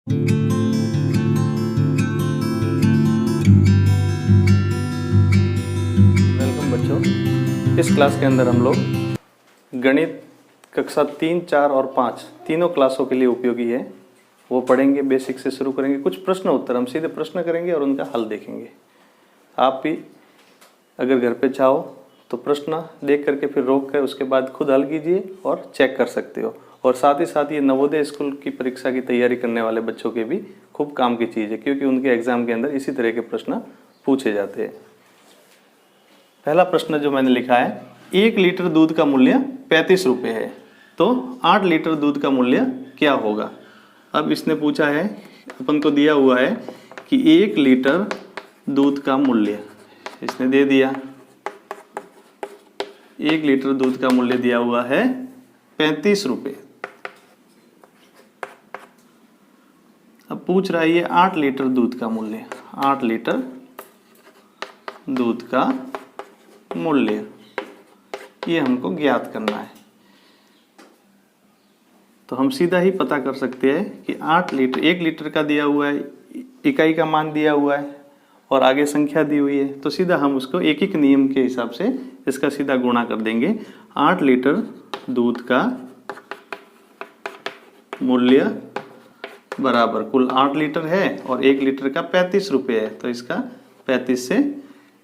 Welcome बच्चों। इस class के अंदर हम लोग गणित कक्षा 3, 4 और 5 तीनों क्लासों के लिए उपयोगी है वो पढ़ेंगे। बेसिक से शुरू करेंगे। कुछ प्रश्न उत्तर, हम सीधे प्रश्न करेंगे और उनका हल देखेंगे। आप भी अगर घर पे चाहो तो प्रश्न देख करके फिर रोक कर उसके बाद खुद हल कीजिए और चेक कर सकते हो। और साथ ही साथ ये नवोदय स्कूल की परीक्षा की तैयारी करने वाले बच्चों के भी खूब काम की चीज़ है, क्योंकि उनके एग्जाम के अंदर इसी तरह के प्रश्न पूछे जाते हैं। पहला प्रश्न जो मैंने लिखा है, 1 लीटर दूध का मूल्य 35 रुपये है, तो 8 लीटर दूध का मूल्य क्या होगा। अब इसने पूछा है, अपन को दिया हुआ है कि 1 लीटर दूध का मूल्य इसने दे दिया। 1 लीटर दूध का मूल्य दिया हुआ है 35 रुपये। अब पूछ रहा है ये 8 लीटर दूध का मूल्य, 8 लीटर दूध का मूल्य ये हमको ज्ञात करना है। तो हम सीधा ही पता कर सकते हैं कि 8 लीटर, 1 लीटर का दिया हुआ है, इकाई का मान दिया हुआ है और आगे संख्या दी हुई है, तो सीधा हम उसको एक एक नियम के हिसाब से इसका सीधा गुणा कर देंगे। 8 लीटर दूध का मूल्य बराबर कुल 8 लीटर है और 1 लीटर का 35 रुपये है, तो इसका 35 से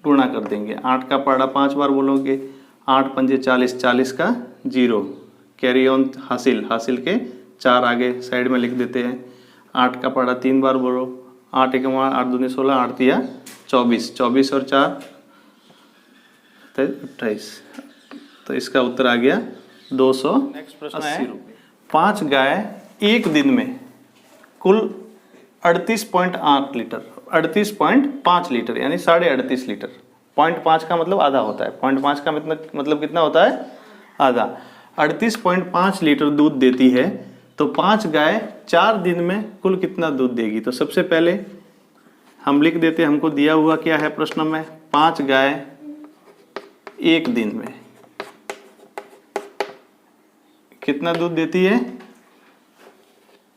गुणा कर देंगे। 8 का पहाड़ा 5 बार बोलोगे, 8 पंजे 40, 40 का 0, कैरी ऑन हासिल, हासिल के 4 आगे साइड में लिख देते हैं। 8 का पहाड़ा 3 बार बोलो, 8 एक 8 दूनी 16, 8 तिया 24, 24 और 4 28, तो इसका उत्तर आ गया 280 रुपये। 5 गाय एक दिन में कुल 38.8 लीटर, 38.5 लीटर यानी 38.5 लीटर। 0.5 का मतलब आधा होता है, 0.5 का मतलब कितना होता है, आधा। 38.5 लीटर दूध देती है, तो 5 गाय 4 दिन में कुल कितना दूध देगी। तो सबसे पहले हम लिख देते हैं, हमको दिया हुआ क्या है प्रश्न में, 5 गाय एक दिन में कितना दूध देती है,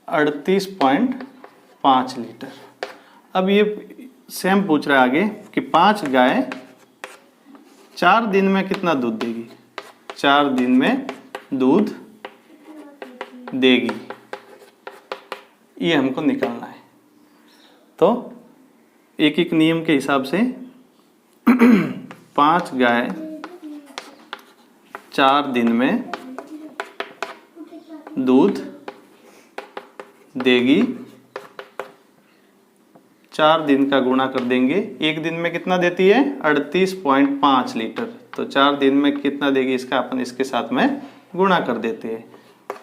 38.5 लीटर। अब ये सेम पूछ रहा है आगे कि 5 गाय 4 दिन में कितना दूध देगी, 4 दिन में दूध देगी, ये हमको निकालना है। तो एक एक नियम के हिसाब से 5 गाय 4 दिन में दूध देगी, 4 दिन का गुणा कर देंगे। एक दिन में कितना देती है, 38.5 लीटर, तो 4 दिन में कितना देगी इसका अपन इसके साथ में गुणा कर देते हैं।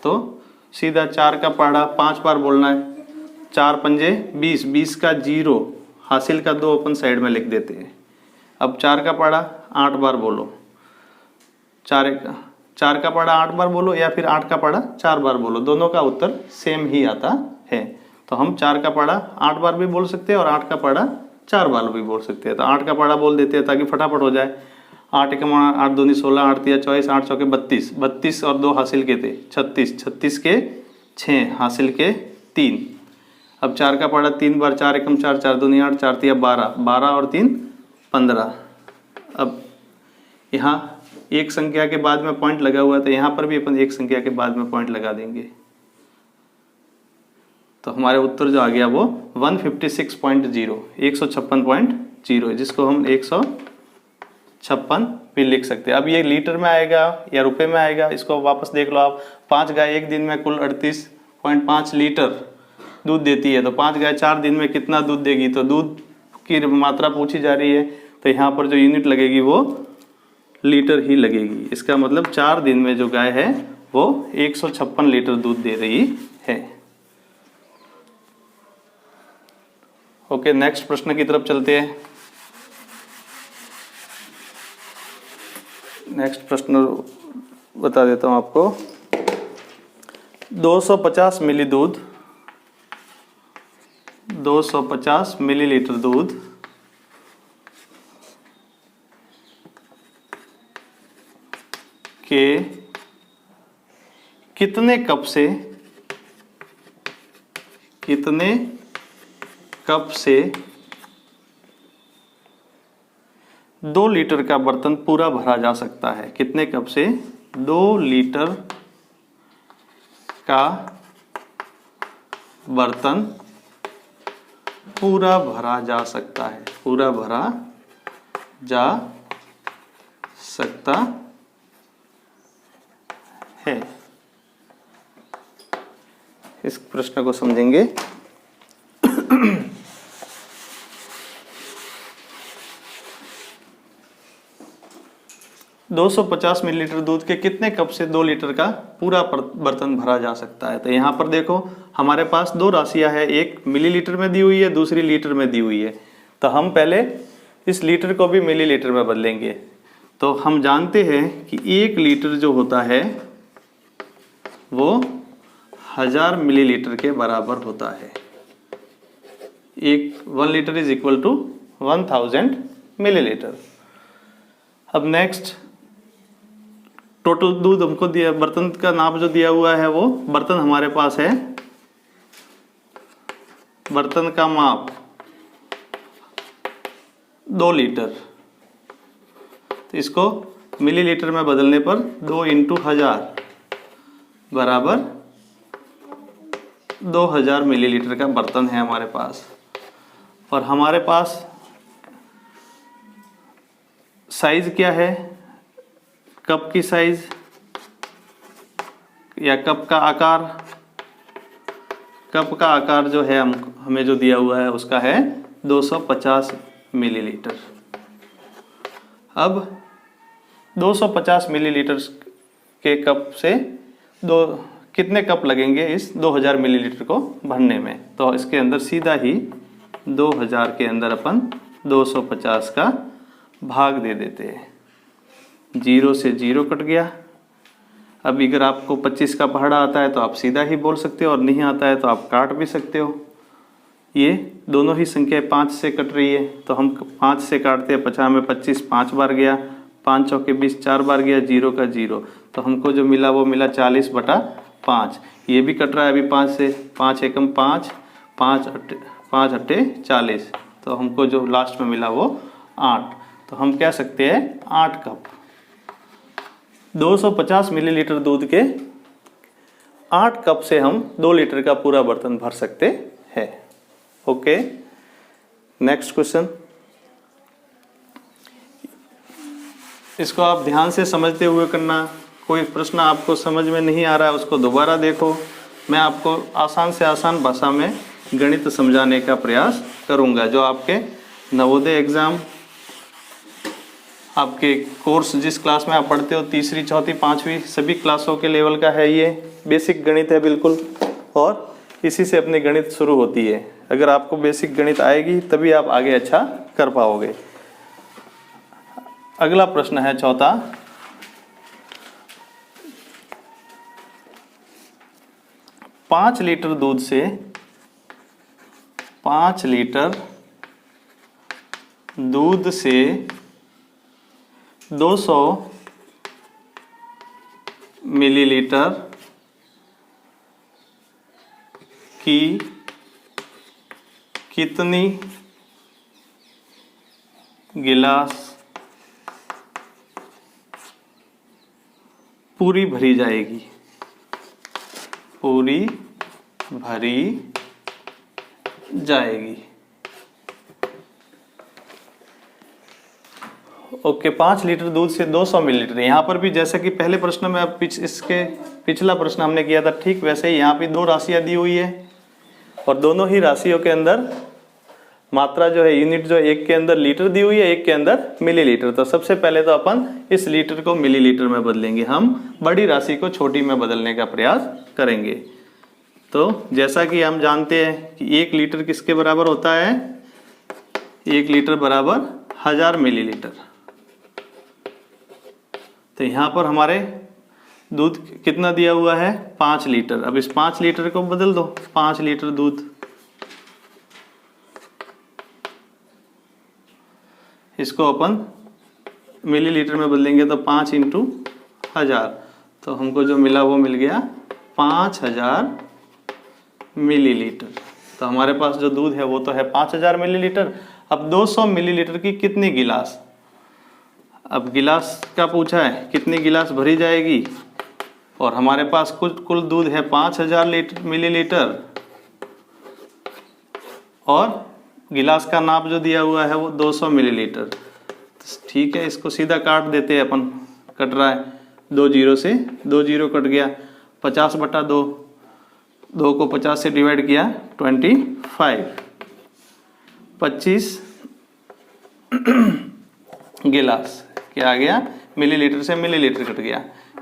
तो सीधा 4 का पहाड़ा 5 बार बोलना है, 4 पंजे 20, 20 का 0, हासिल का 2 अपन साइड में लिख देते हैं। अब 4 का पहाड़ा 8 बार बोलो, 4 का पहाड़ा 8 बार बोलो या फिर 8 का पहाड़ा 4 बार बोलो, दोनों का उत्तर सेम ही आता है। तो हम 4 का पहाड़ा 8 बार भी बोल सकते हैं और 8 का पहाड़ा 4 बार भी बोल सकते हैं। तो 8 का पहाड़ा बोल देते हैं ताकि फटाफट हो जाए। 8 एक 8 दूनी 16, 8 तिया 24, 8 चौके 32, 32 और 2 हासिल के थे 36, 36 के 6 हासिल के 3। अब 4 का पहाड़ा 3 बार, 4 एकम 4, 4 दूनी 8, 4 तिया 12, 12 और 3 15। अब यहाँ एक संख्या के बाद में पॉइंट लगा हुआ है, तो यहाँ पर भी अपन एक संख्या के बाद में पॉइंट लगा देंगे। तो हमारे उत्तर जो आ गया वो 156.0, 156.0 है, जिसको हम 156 भी लिख सकते हैं। अब ये लीटर में आएगा या रुपए में आएगा, इसको वापस देख लो आप। 5 गाय एक दिन में कुल 38.5 लीटर दूध देती है, तो 5 गाय 4 दिन में कितना दूध देगी। तो दूध की मात्रा पूछी जा रही है, तो यहाँ पर जो यूनिट लगेगी वो लीटर ही लगेगी। इसका मतलब 4 दिन में जो गाय है वो 156 लीटर दूध दे रही है। ओके, नेक्स्ट प्रश्न की तरफ चलते हैं। नेक्स्ट प्रश्न बता देता हूं आपको। 250 मिली दूध, 250 मिलीलीटर दूध के कितने कप से कितने कप से 2 लीटर का बर्तन पूरा भरा जा सकता है? कितने कप से 2 लीटर का बर्तन पूरा भरा जा सकता है? पूरा भरा जा सकता है। इस प्रश्न को समझेंगे। 250 मिलीलीटर दूध के कितने कप से 2 लीटर का पूरा बर्तन भरा जा सकता है? तो यहाँ पर देखो हमारे पास दो राशियां है, एक मिलीलीटर में दी हुई है, दूसरी लीटर में दी हुई है। तो हम पहले इस लीटर को भी मिलीलीटर में बदलेंगे। तो हम जानते हैं कि 1 लीटर जो होता है वो 1000 मिलीलीटर के बराबर होता है। 1 litre is equal to 1000 millilitre. अब नेक्स्ट, टोटल दूध हमको दिया, बर्तन का नाप जो दिया हुआ है वो बर्तन हमारे पास है, बर्तन का माप 2 लीटर। तो इसको मिलीलीटर में बदलने पर 2 × 1000 बराबर 2000 मिलीलीटर का बर्तन है हमारे पास। और हमारे पास साइज क्या है, कप की साइज या कप का आकार, कप का आकार जो है हमें जो दिया हुआ है उसका है 250 मिलीलीटर। अब 250 मिलीलीटर के कप से कितने कप लगेंगे इस 2000 मिलीलीटर को भरने में? तो इसके अंदर सीधा ही 2000 के अंदर अपन 250 का भाग दे देते हैं। 0 से 0 कट गया। अब अगर आपको 25 का पहाड़ा आता है तो आप सीधा ही बोल सकते हो, और नहीं आता है तो आप काट भी सकते हो। ये दोनों ही संख्या 5 से कट रही है तो हम 5 से काटते हैं। 50 में 25 5 बार गया, 5 चौके 20 4 बार गया, 0 का 0। तो हमको जो मिला वो मिला 40/5। ये भी कट रहा है अभी 5 से, 5 एकम 5, 5 अट्ठे 40। तो हमको जो लास्ट में मिला वो 8। तो हम कह सकते हैं 8 कप। 250 मिलीलीटर दूध के 8 कप से हम 2 लीटर का पूरा बर्तन भर सकते हैं। Okay, next question. इसको आप ध्यान से समझते हुए करना। कोई प्रश्न आपको समझ में नहीं आ रहा है उसको दोबारा देखो। मैं आपको आसान से आसान भाषा में गणित समझाने का प्रयास करूंगा, जो आपके नवोदय एग्जाम, आपके कोर्स जिस क्लास में आप पढ़ते हो, तीसरी चौथी पांचवी सभी क्लासों के लेवल का है। ये बेसिक गणित है बिल्कुल, और इसी से अपनी गणित शुरू होती है। अगर आपको बेसिक गणित आएगी तभी आप आगे अच्छा कर पाओगे। अगला प्रश्न है चौथा। पाँच लीटर दूध से 5 लीटर दूध से 200 मिलीलीटर की कितनी गिलास पूरी भरी जाएगी? पूरी भरी जाएगी। ओके, 5 लीटर दूध से 200 मिलीलीटर। यहाँ पर भी जैसे कि पहले प्रश्न में इसके पिछला प्रश्न हमने किया था, ठीक वैसे ही यहाँ पे 2 राशियाँ दी हुई है, और दोनों ही राशियों के अंदर मात्रा जो है, यूनिट जो एक के अंदर लीटर दी हुई है, एक के अंदर मिलीलीटर। तो सबसे पहले तो अपन इस लीटर को मिलीलीटर में बदलेंगे। हम बड़ी राशि को छोटी में बदलने का प्रयास करेंगे। तो जैसा कि हम जानते हैं कि 1 लीटर किसके बराबर होता है? 1 लीटर बराबर 1000 मिलीलीटर। तो यहाँ पर हमारे दूध कितना दिया हुआ है? 5 लीटर। अब इस 5 लीटर को बदल दो, 5 लीटर दूध, इसको अपन मिलीलीटर में बदलेंगे तो 5 × 1000। तो हमको जो मिला वो मिल गया 5000 मिलीलीटर। तो हमारे पास जो दूध है वो तो है 5000 मिलीलीटर। अब 200 मिलीलीटर की कितनी गिलास, अब गिलास का पूछा है कितनी गिलास भरी जाएगी, और हमारे पास कुल दूध है 5000 मिलीलीटर, और गिलास का नाप जो दिया हुआ है वो 200 मिलीलीटर। ठीक है, इसको सीधा काट देते हैं अपन, कट रहा है 2 जीरो से, 2 जीरो कट गया, 50/2, 2 को 50 से डिवाइड किया 25, 25 गिलास क्या आ गया, मिलीलीटर से मिलीलीटर कट गया,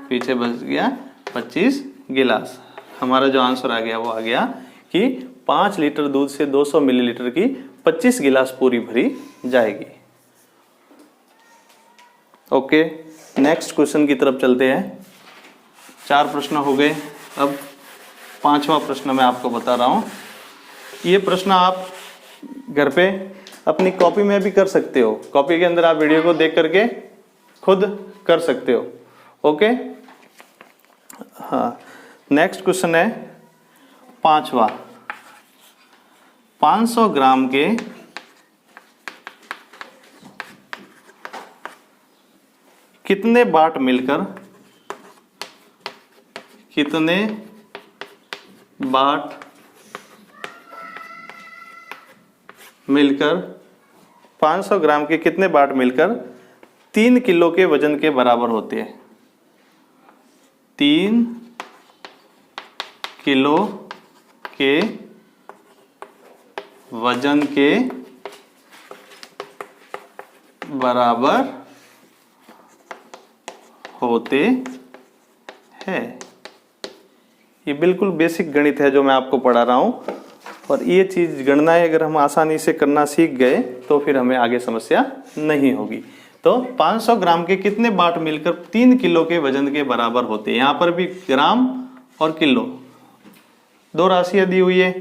पीछे बच गया 25 गिलास। हमारा जो आंसर आ गया वो आ गया कि 5 लीटर दूध से 200 मिलीलीटर की 25 गिलास पूरी भरी जाएगी। ओके, नेक्स्ट क्वेश्चन की तरफ चलते हैं। 4 प्रश्न हो गए, अब 5वां प्रश्न मैं आपको बता रहा हूं। ये प्रश्न आप घर पे अपनी कॉपी में भी कर सकते हो, कॉपी के अंदर आप वीडियो को देख करके खुद कर सकते हो। ओके, हाँ, नेक्स्ट क्वेश्चन है 5वां। 500 ग्राम के कितने बाट मिलकर, कितने बाट मिलकर 500 ग्राम के कितने बाट मिलकर 3 किलो के वजन के बराबर होते हैं। 3 किलो के वजन के बराबर होते हैं। ये बिल्कुल बेसिक गणित है जो मैं आपको पढ़ा रहा हूं, और ये चीज गणनाएं अगर हम आसानी से करना सीख गए तो फिर हमें आगे समस्या नहीं होगी। तो 500 ग्राम के कितने बाट मिलकर 3 किलो के वजन के बराबर होते हैं। यहाँ पर भी ग्राम और किलो 2 राशियां दी हुई है,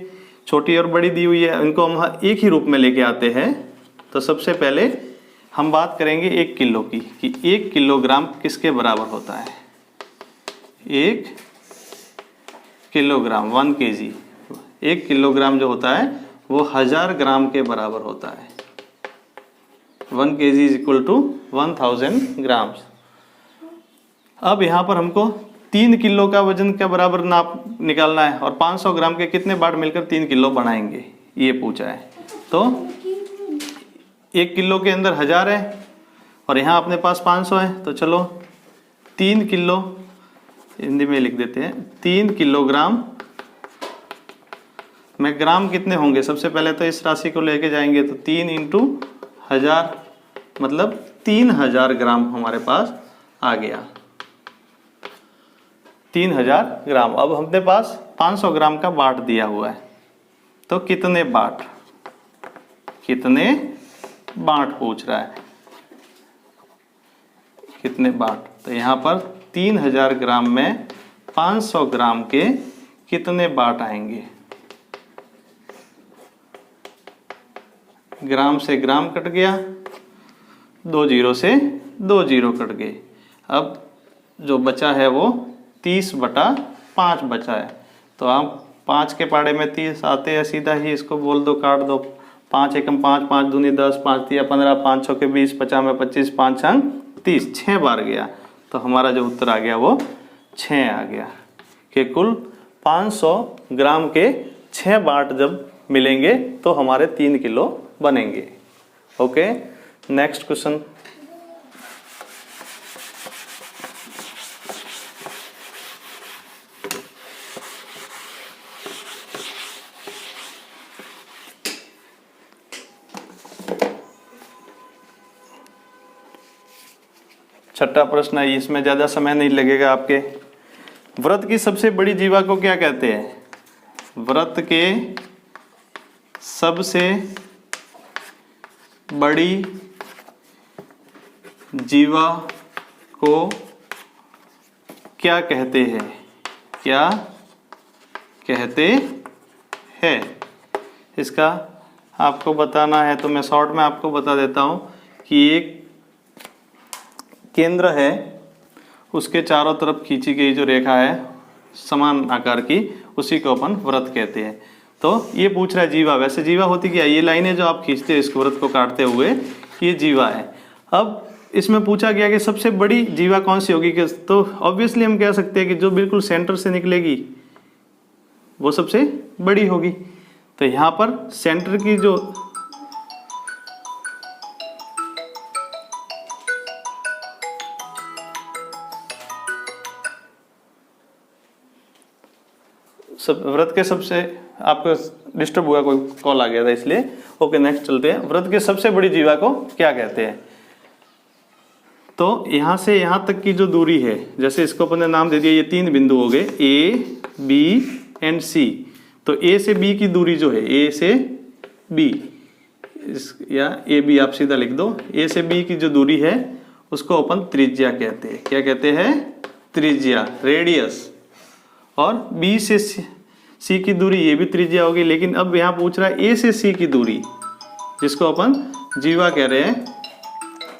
छोटी और बड़ी दी हुई है, इनको हम एक ही रूप में लेके आते हैं। तो सबसे पहले हम बात करेंगे 1 किलो की, कि 1 किलोग्राम किसके बराबर होता है। 1 किलोग्राम 1 kg, 1 किलोग्राम जो होता है वो 1000 ग्राम के बराबर होता है। 1 kg is equal to 1000 grams. अब यहाँ पर हमको 3 किलो का वजन के बराबर नाप निकालना है, और 500 ग्राम के कितने बाट मिलकर 3 किलो बनाएंगे ये पूछा है। तो 1 किलो के अंदर 1000 है और यहाँ अपने पास 500 है, तो चलो 3 किलो हिंदी में लिख देते हैं। 3 किलोग्राम में ग्राम कितने होंगे, सबसे पहले तो इस राशि को लेके जाएंगे, तो 3 × 1000 मतलब 3000 ग्राम हमारे पास आ गया। 3000 ग्राम। अब हमने पास 500 ग्राम का बाट दिया हुआ है, तो कितने बाट, कितने बाट पूछ रहा है, कितने बाट। तो यहाँ पर 3000 ग्राम में 500 ग्राम के कितने बाट आएंगे। ग्राम से ग्राम कट गया, 2 जीरो से 2 जीरो कट गए। अब जो बचा है वो 30/5 बचा है। तो आप 5 के पाड़े में 30 आते हैं, सीधा ही इसको बोल दो, काट दो। 5 एकम 5, 5 दूनी 10, 5 तिया 15, 5 छक्के 20, 50 में 25, 5 छंग 30, 6 बार गया। तो हमारा जो उत्तर आ गया वो 6 आ गया, कि कुल 500 ग्राम के 6 बाट जब मिलेंगे तो हमारे 3 किलो बनेंगे। Okay, next question. छठा प्रश्न है, इसमें ज्यादा समय नहीं लगेगा आपके। व्रत की सबसे बड़ी जीवा को क्या कहते हैं। व्रत के सबसे बड़ी जीवा को क्या कहते हैं, क्या कहते हैं। इसका आपको बताना है तो मैं शॉर्ट में आपको बता देता हूं कि एक केंद्र है, उसके चारों तरफ खींची गई जो रेखा है समान आकार की, उसी को अपन व्रत कहते हैं। तो ये पूछ रहा है जीवा। वैसे जीवा होती क्या, ये लाइनें जो आप खींचते हो इस व्रत को काटते हुए, ये जीवा है। अब इसमें पूछा गया कि सबसे बड़ी जीवा कौन सी होगी, तो ऑब्वियसली हम कह सकते हैं कि जो बिल्कुल सेंटर से निकलेगी वो सबसे बड़ी होगी। तो यहाँ पर सेंटर की जो व्रत के सबसे, आपको डिस्टर्ब हुआ, कोई कॉल आ गया था इसलिए। ओके नेक्स्ट चलते हैं। व्रत के सबसे बड़ी जीवा को क्या कहते हैं। तो यहाँ से यहाँ तक की जो दूरी है, जैसे इसको अपन ने नाम दे दिया, ये 3 बिंदु हो गए ए बी एंड सी। तो ए से बी की दूरी जो है, ए से बी, या ए बी आप सीधा लिख दो, ए से बी की जो दूरी है उसको अपन त्रिज्या कहते हैं। क्या कहते हैं, त्रिज्या, रेडियस। और बी से सी की दूरी, ये भी त्रिज्या होगी। लेकिन अब यहाँ पूछ रहा है ए से सी की दूरी, जिसको अपन जीवा कह रहे हैं।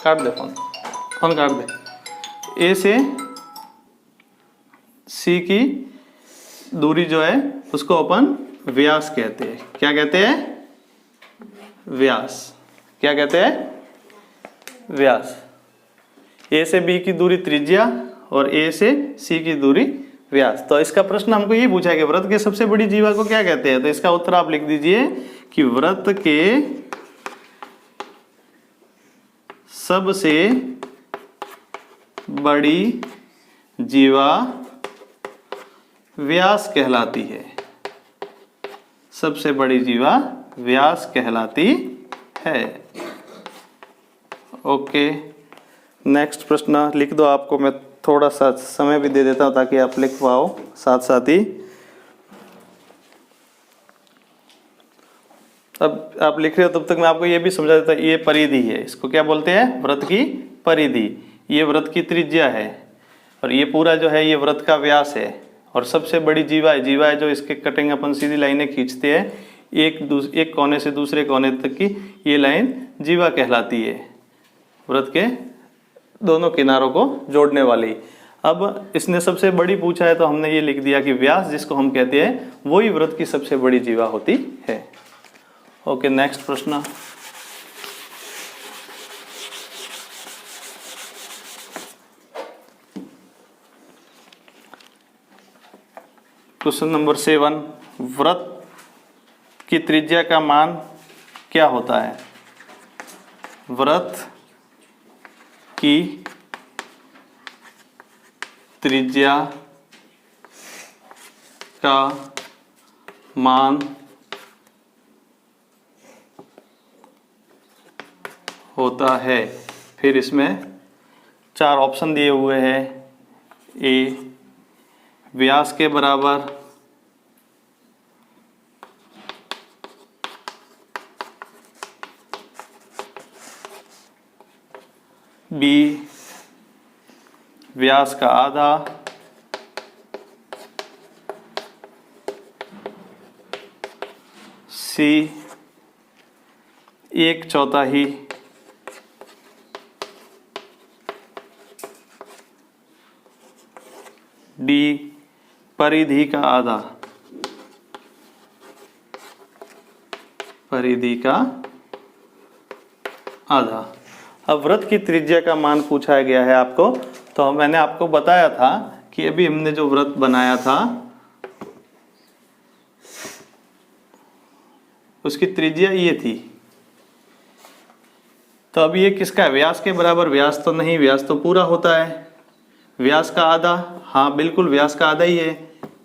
काट दे फोन काट दे। ए से सी की दूरी जो है उसको अपन व्यास कहते हैं। क्या कहते हैं, व्यास। क्या कहते हैं, व्यास। ए से बी की दूरी त्रिज्या और ए से सी की दूरी व्यास। तो इसका प्रश्न हमको ये पूछा है कि व्रत के सबसे बड़ी जीवा को क्या कहते हैं। तो इसका उत्तर आप लिख दीजिए कि व्रत के सबसे बड़ी जीवा व्यास कहलाती है। सबसे बड़ी जीवा व्यास कहलाती है। ओके नेक्स्ट प्रश्न लिख दो। आपको मैं थोड़ा सा समय भी दे देता हूं ताकि आप लिख पाओ साथ साथ ही। अब आप लिख रहे हो तब तक मैं आपको ये भी समझा देता हूं। ये परिधि है, इसको क्या बोलते हैं, व्रत की परिधि। ये व्रत की त्रिज्या है और ये पूरा जो है ये व्रत का व्यास है। और सबसे बड़ी जीवा है जो इसके कटिंग अपन सीधी लाइनें खींचते हैं, एक कोने से दूसरे कोने तक की ये लाइन जीवा कहलाती है, व्रत के दोनों किनारों को जोड़ने वाली। अब इसने सबसे बड़ी पूछा है तो हमने ये लिख दिया कि व्यास जिसको हम कहते हैं वही व्रत की सबसे बड़ी जीवा होती है। ओके नेक्स्ट प्रश्न। क्वेश्चन नंबर 7, व्रत की त्रिज्या का मान क्या होता है। व्रत की त्रिज्या का मान होता है, फिर इसमें 4 ऑप्शन दिए हुए हैं। ए व्यास के बराबर, बी व्यास का आधा, सी 1/4, डी परिधि का आधा। परिधि का आधा। अब व्रत की त्रिज्या का मान पूछा गया है आपको, तो मैंने आपको बताया था कि अभी हमने जो व्रत बनाया था उसकी त्रिज्या ये थी। तो अब ये किसका है, व्यास के बराबर। व्यास तो नहीं, व्यास तो पूरा होता है। व्यास का आधा, हाँ बिल्कुल व्यास का आधा ही है,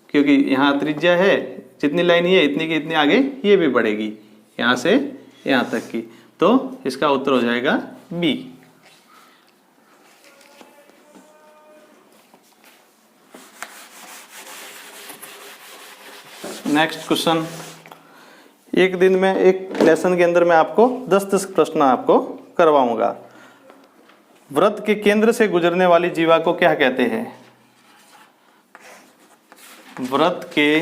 क्योंकि यहाँ त्रिज्या है, जितनी लाइन ये इतनी की इतनी आगे ये भी बढ़ेगी, यहाँ से यहाँ तक की। तो इसका उत्तर हो जाएगा बी। Next question. एक दिन में एक लेसन के अंदर मैं आपको 10-10 प्रश्न आपको करवाऊंगा। व्रत के केंद्र से गुजरने वाली जीवा को क्या कहते हैं। व्रत के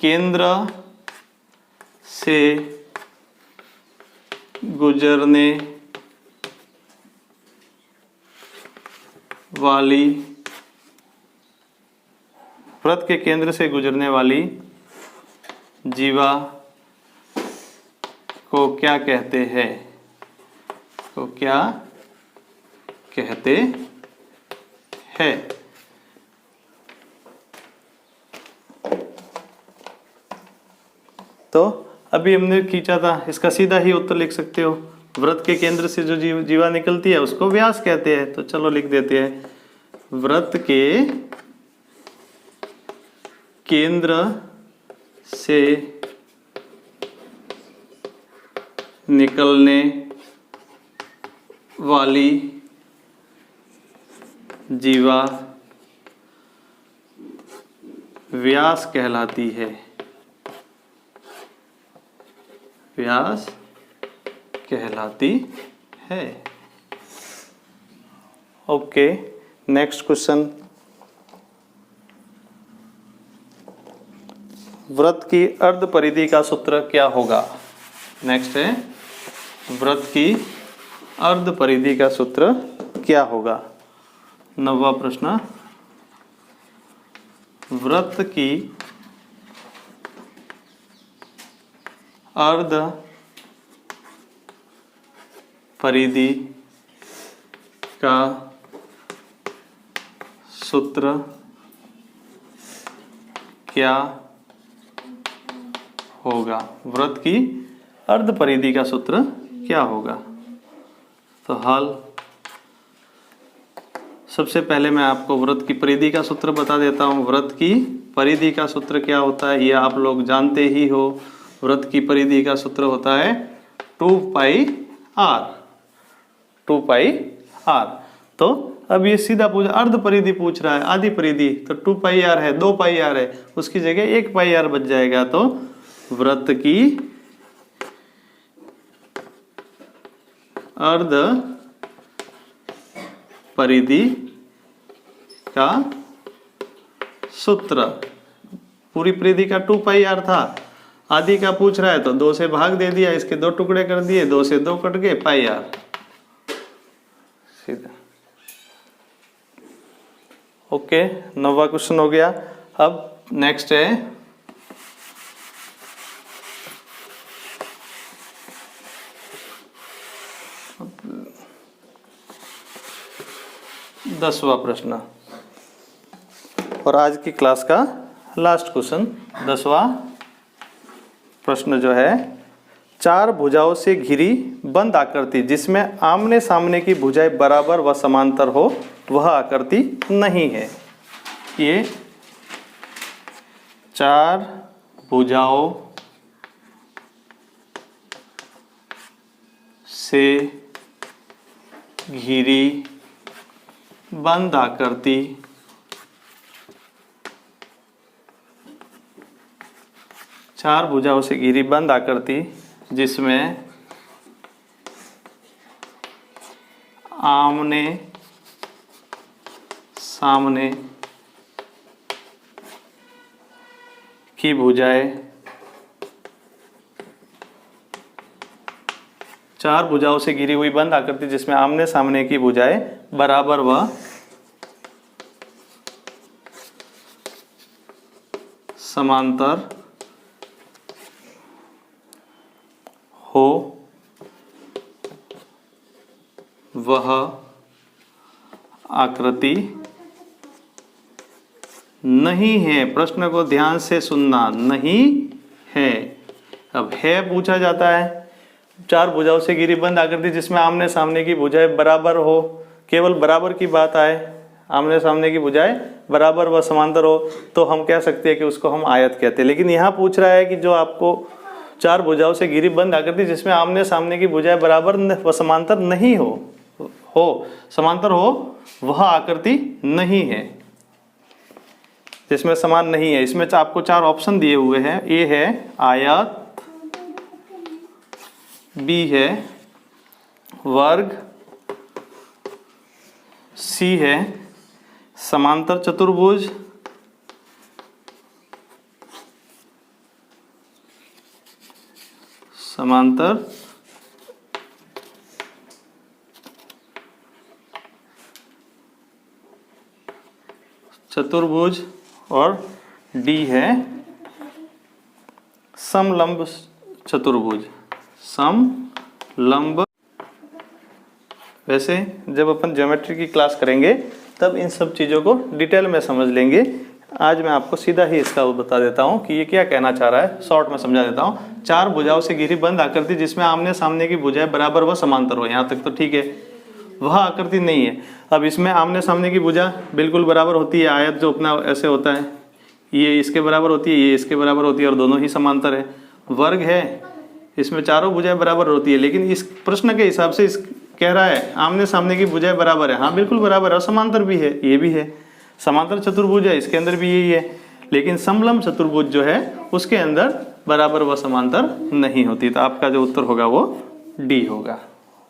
केंद्र से गुजरने वाली, व्रत के केंद्र से गुजरने वाली जीवा को क्या कहते हैं, को क्या कहते हैं। तो अभी हमने खींचा था, इसका सीधा ही उत्तर लिख सकते हो। वृत्त के केंद्र से जो जीवा निकलती है उसको व्यास कहते हैं। तो चलो लिख देते हैं, वृत्त के केंद्र से निकलने वाली जीवा व्यास कहलाती है, व्यास कहलाती है। Okay, next question. वृत्त की अर्ध परिधि का सूत्र क्या होगा। नेक्स्ट है, वृत्त की अर्ध परिधि का सूत्र क्या होगा। 9वां प्रश्न, वृत्त की अर्ध परिधि का सूत्र क्या होगा। वृत्त की अर्ध परिधि का सूत्र क्या होगा। तो हल, सबसे पहले मैं आपको वृत्त की परिधि का सूत्र बता देता हूँ। वृत्त की परिधि का सूत्र क्या होता है ये आप लोग जानते ही हो। वृत्त की परिधि का सूत्र होता है 2πr, 2πr। तो अब ये सीधा पूछ, अर्ध परिधि पूछ रहा है, आधी परिधि, तो 2πr है, 2πr है, उसकी जगह 1πr बच जाएगा। तो वृत्त की अर्ध परिधि का सूत्र, पूरी परिधि का 2πr था, आधी का पूछ रहा है तो 2 से भाग दे दिया, इसके 2 टुकड़े कर दिए, 2 से 2 कट गए, πr सीधा। ओके, 9वां क्वेश्चन हो गया। अब नेक्स्ट है दसवां प्रश्न और आज की क्लास का लास्ट क्वेश्चन। 10वां प्रश्न जो है, 4 भुजाओं से घिरी बंद आकृति जिसमें आमने सामने की भुजाएं बराबर व समांतर हो वह आकृति नहीं है। ये 4 भुजाओं से घिरी बंद आकृति चार भुजाओं से घिरी बंद आकृति जिसमें आमने सामने की भुजाएं, 4 भुजाओं से घिरी हुई बंद आकृति जिसमें आमने सामने की भुजाएं बराबर व समांतर हो वह आकृति नहीं है। प्रश्न को ध्यान से सुनना, नहीं है। अब है पूछा जाता है, 4 भुजाओं से घिरी बंद आकृति जिसमें आमने सामने की भुजाएं बराबर हो, केवल बराबर की बात आए, आमने सामने की भुजाएं बराबर व समांतर हो, तो हम कह सकते हैं कि उसको हम आयत कहते हैं। लेकिन यहाँ पूछ रहा है कि जो आपको 4 भुजाओं से घिरी बंद आकृति जिसमें आमने सामने की भुजाएं बराबर व समांतर नहीं हो समांतर हो वह आकृति नहीं है, जिसमें समान नहीं है। इसमें आपको 4 ऑप्शन दिए हुए हैं। ए है आयत, बी है वर्ग, सी है समांतर चतुर्भुज, समांतर चतुर्भुज, और डी है समलंब चतुर्भुज, समलंब। वैसे जब अपन ज्योमेट्री की क्लास करेंगे तब इन सब चीज़ों को डिटेल में समझ लेंगे। आज मैं आपको सीधा ही इसका बता देता हूँ कि ये क्या कहना चाह रहा है, शॉर्ट में समझा देता हूँ। चार भुजाओं से घिरी बंद आकृति जिसमें आमने सामने की भुजाएं बराबर व समांतर हो, यहाँ तक तो ठीक है। वह आकृति नहीं है। अब इसमें आमने सामने की भुजा बिल्कुल बराबर होती है, आयत जो अपना ऐसे होता है, ये इसके बराबर होती है, ये इसके बराबर होती है और दोनों ही समांतर है। वर्ग है, इसमें चारों भुजाएं बराबर होती है, लेकिन इस प्रश्न के हिसाब से इस कह रहा है आमने सामने की भुजाएं बराबर है। हाँ बिल्कुल बराबर है, और समांतर भी है, ये भी है। समांतर चतुर्भुज है, इसके अंदर भी यही है। लेकिन समलंब चतुर्भुज जो है उसके अंदर बराबर व समांतर नहीं होती। तो आपका जो उत्तर होगा वो डी होगा।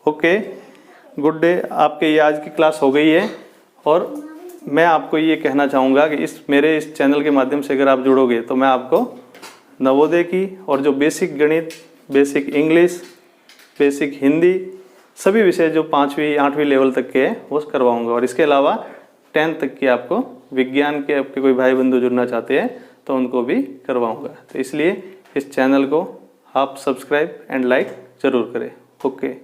Okay, good day. आपके ये आज की क्लास हो गई है, और मैं आपको ये कहना चाहूँगा कि मेरे इस चैनल के माध्यम से अगर आप जुड़ोगे तो मैं आपको नवोदय की और जो बेसिक गणित, बेसिक इंग्लिश, बेसिक हिंदी, सभी विषय जो 5वीं 8वीं लेवल तक के हैं वो करवाऊँगा। और इसके अलावा 10th तक की आपको विज्ञान के आपके कोई भाई बंधु जुड़ना चाहते हैं तो उनको भी करवाऊँगा। तो इसलिए इस चैनल को आप सब्सक्राइब एंड लाइक ज़रूर करें। ओके।